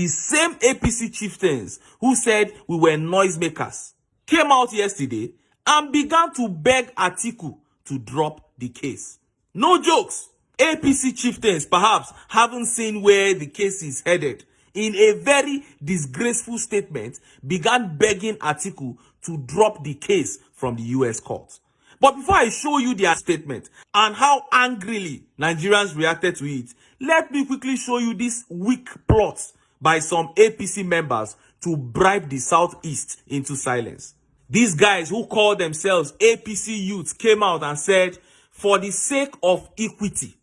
the same APC chieftains who said we were noisemakers came out yesterday and began to beg Atiku to drop the case. No jokes. APC chieftains perhaps haven't seen where the case is headed. In a very disgraceful statement, began begging Atiku to drop the case from the US court. But before I show you their statement and how angrily Nigerians reacted to it, let me quickly show you this weak plot by some APC members to bribe the Southeast into silence. These guys who call themselves APC youths came out and said, for the sake of equity,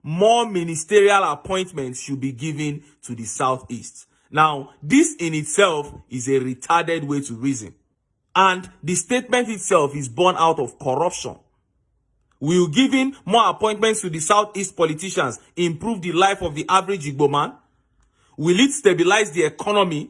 more ministerial appointments should be given to the Southeast. Now, this in itself is a retarded way to reason. And the statement itself is born out of corruption. Will giving more appointments to the Southeast politicians improve the life of the average Igbo man? Will it stabilize the economy?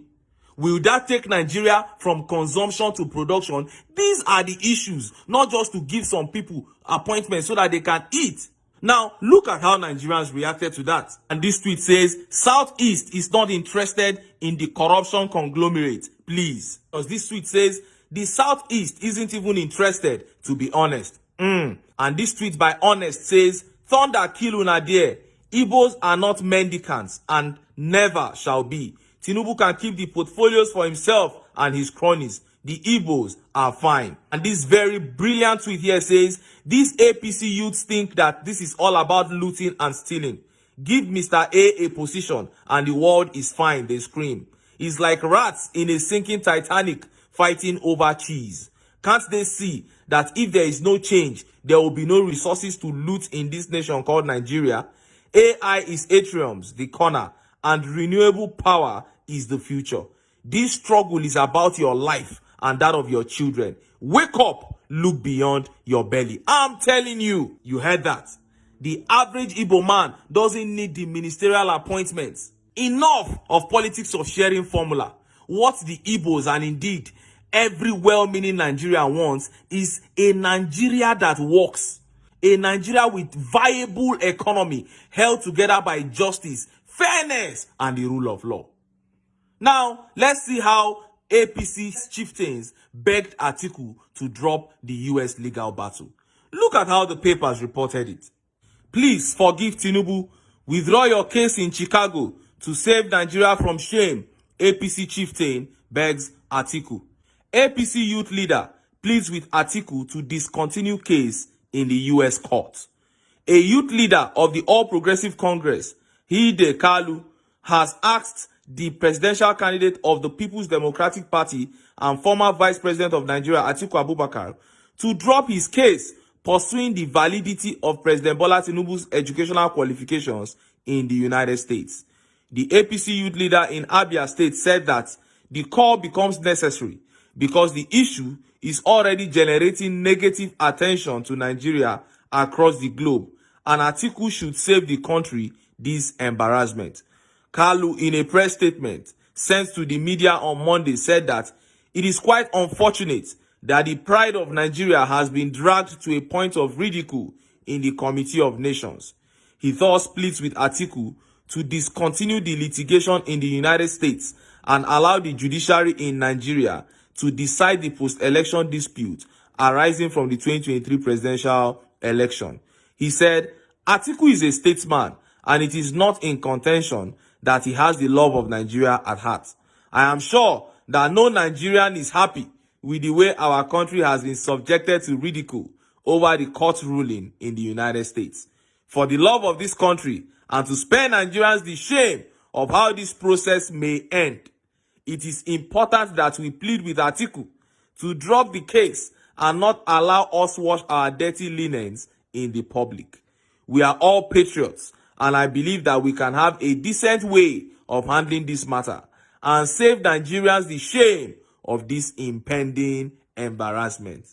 Will that take Nigeria from consumption to production? These are the issues, not just to give some people appointments so that they can eat. Now, look at how Nigerians reacted to that. And this tweet says, Southeast is not interested in the corruption conglomerate, please. Because this tweet says, the Southeast isn't even interested, to be honest. And this tweet by Honest says, thunder kill una there. Igbos are not mendicants and never shall be. Tinubu can keep the portfolios for himself and his cronies. The Igbos are fine. And this very brilliant tweet here says, these APC youths think that this is all about looting and stealing. Give Mr. A position and the world is fine, they scream. It's like rats in a sinking Titanic fighting over cheese. Can't they see that if there is no change, there will be no resources to loot in this nation called Nigeria? AI is atriums, the corner, and renewable power is the future. This struggle is about your life and that of your children. Wake up, look beyond your belly. I'm telling you, you heard that. The average Igbo man doesn't need the ministerial appointments. Enough of politics of sharing formula. What the Igbos and indeed every well-meaning Nigerian wants is a Nigeria that works. A Nigeria with viable economy held together by justice, fairness, and the rule of law. Now, let's see how APC chieftains begged Atiku to drop the US legal battle. Look at how the papers reported it. Please forgive Tinubu. Withdraw your case in Chicago to save Nigeria from shame. APC chieftain begs Atiku. APC youth leader pleads with Atiku to discontinue case in the US court. A youth leader of the All Progressive Congress, Hide Kalu, has asked the presidential candidate of the People's Democratic Party and former Vice President of Nigeria, Atiku Abubakar, to drop his case pursuing the validity of President Bola Tinubu's educational qualifications in the United States. The APC youth leader in Abia State said that the call becomes necessary because the issue is already generating negative attention to Nigeria across the globe, and Atiku should save the country this embarrassment. Kalu, in a press statement sent to the media on Monday, said that it is quite unfortunate that the pride of Nigeria has been dragged to a point of ridicule in the Committee of Nations. He thus pleads with Atiku to discontinue the litigation in the United States and allow the judiciary in Nigeria to decide the post-election dispute arising from the 2023 presidential election. He said, Atiku is a statesman and it is not in contention that he has the love of Nigeria at heart. I am sure that no Nigerian is happy with the way our country has been subjected to ridicule over the court ruling in the United States. For the love of this country and to spare Nigerians the shame of how this process may end, it is important that we plead with Atiku to drop the case and not allow us wash our dirty linens in the public. We are all patriots, and I believe that we can have a decent way of handling this matter and save Nigerians the shame of this impending embarrassment.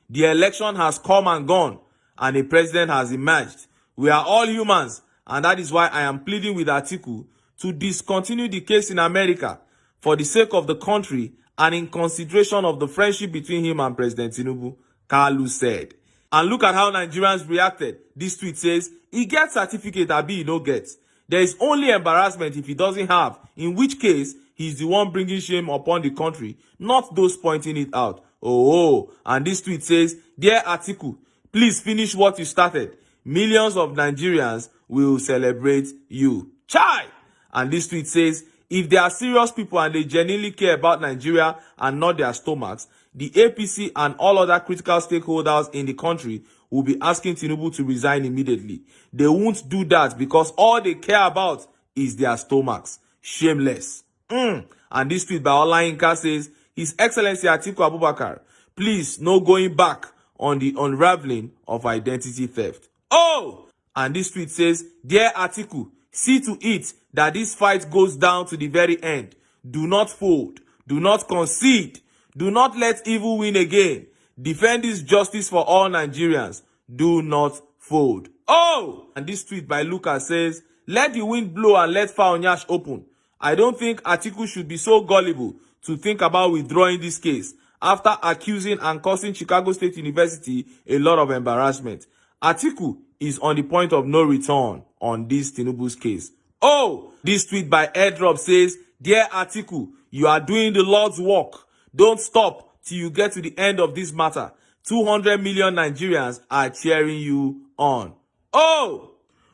The election has come and gone, and a president has emerged. We are all humans, and that is why I am pleading with Atiku to discontinue the case in America for the sake of the country and in consideration of the friendship between him and President Tinubu, Kalu said. And look at how Nigerians reacted. This tweet says, he gets certificate, abi he no get. There is only embarrassment if he doesn't have, in which case he's the one bringing shame upon the country, not those pointing it out. Oh, and this tweet says, "Dear Atiku, please finish what you started. Millions of Nigerians will celebrate you." Chai! And this tweet says, "If they are serious people and they genuinely care about Nigeria and not their stomachs, the APC and all other critical stakeholders in the country will be asking Tinubu to resign immediately. They won't do that because all they care about is their stomachs. Shameless." And this tweet by Olayinka says, "His Excellency Atiku Abubakar, please no going back on the unraveling of identity theft." Oh! And this tweet says, "Dear Atiku, see to it that this fight goes down to the very end. Do not fold. Do not concede. Do not let evil win again. Defend this justice for all Nigerians. Do not fold." Oh! And this tweet by Lucas says, "Let the wind blow and let Feàr open. I don't think Atiku should be so gullible to think about withdrawing this case after accusing and causing Chicago State University a lot of embarrassment. Atiku is on the point of no return on this Tinubu's case." Oh! This tweet by Airdrop says, "Dear Atiku, you are doing the Lord's work. Don't stop till you get to the end of this matter. 200 million Nigerians are cheering you on." Oh!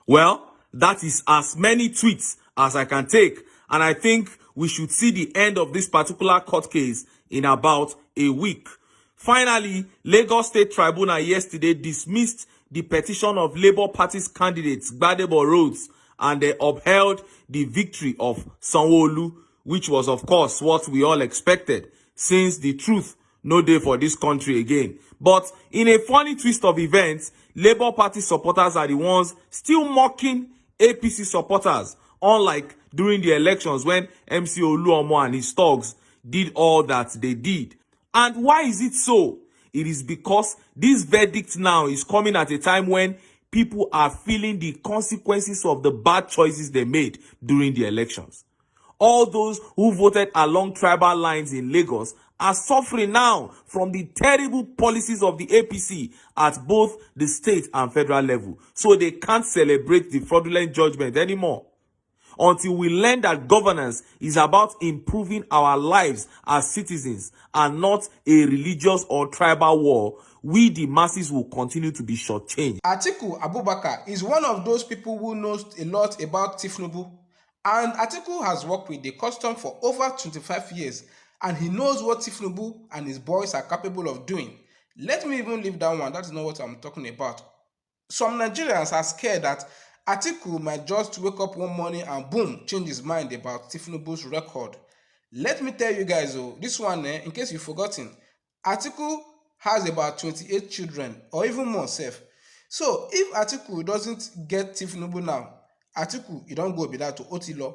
Well, that is as many tweets as I can take, and I think we should see the end of this particular court case in about a week. Finally, Lagos State Tribunal yesterday dismissed the petition of Labour Party's candidates Gbadebo Rhodes, and they upheld the victory of Sanwo-Olu, which was of course what we all expected, since the truth no dey for this country again. But in a funny twist of events, Labour Party supporters are the ones still mocking APC supporters, unlike during the elections when MC Oluomo and his thugs did all that they did. And why is it so? It is because this verdict now is coming at a time when people are feeling the consequences of the bad choices they made during the elections. All those who voted along tribal lines in Lagos are suffering now from the terrible policies of the APC at both the state and federal level. So they can't celebrate the fraudulent judgment anymore. Until we learn that governance is about improving our lives as citizens and not a religious or tribal war, we the masses will continue to be shortchanged. Atiku Abubakar is one of those people who knows a lot about Tinubu. And Atiku has worked with the custom for over 25 years, and he knows what Tinubu and his boys are capable of doing. Let me even leave that one. That is not what I'm talking about. Some Nigerians are scared that Atiku might just wake up one morning and boom, change his mind about Tinubu's record. Let me tell you guys, this one, in case you've forgotten, Atiku has about 28 children, or even more safe. So if Atiku doesn't get Tinubu now, Atiku, you don't go be that to Otilo.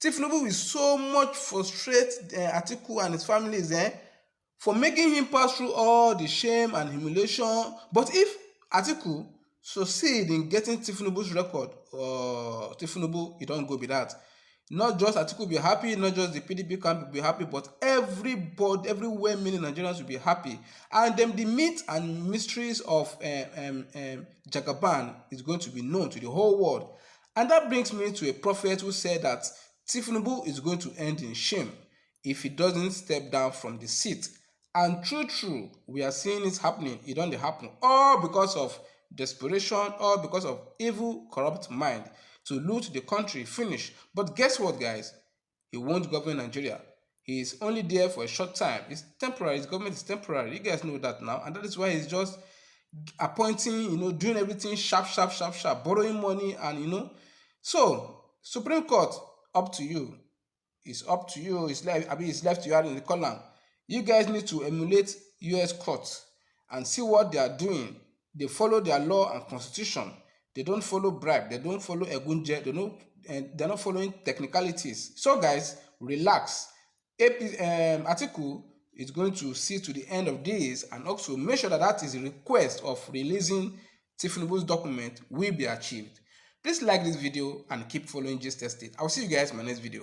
Tinubu will so much frustrate Atiku and his families for making him pass through all the shame and humiliation. But if Atiku succeed in getting Tinubu's record, Tinubu, you don't go be that. Not just Atiku be happy, not just the PDP camp be happy, but everybody, everywhere many Nigerians will be happy. And then the meat and mysteries of Jagaban is going to be known to the whole world. And that brings me to a prophet who said that Tinubu is going to end in shame if he doesn't step down from the seat. And true, we are seeing it happening. It don't happen. All because of desperation, all because of evil, corrupt mind to loot the country, finish. But guess what, guys? He won't govern Nigeria. He is only there for a short time. It's temporary. His government is temporary. You guys know that now. And that is why he's just appointing, doing everything sharp, borrowing money and, So, Supreme Court, up to you. It's up to you. It's left to you in the column. You guys need to emulate US courts and see what they are doing. They follow their law and constitution. They don't follow bribe. They don't follow egunje. They're not following technicalities. So, guys, relax. Atiku is going to see to the end of this and also make sure that is a request of releasing Tinubu's document will be achieved. Please like this video and keep following Gist Estate. I'll see you guys in my next video.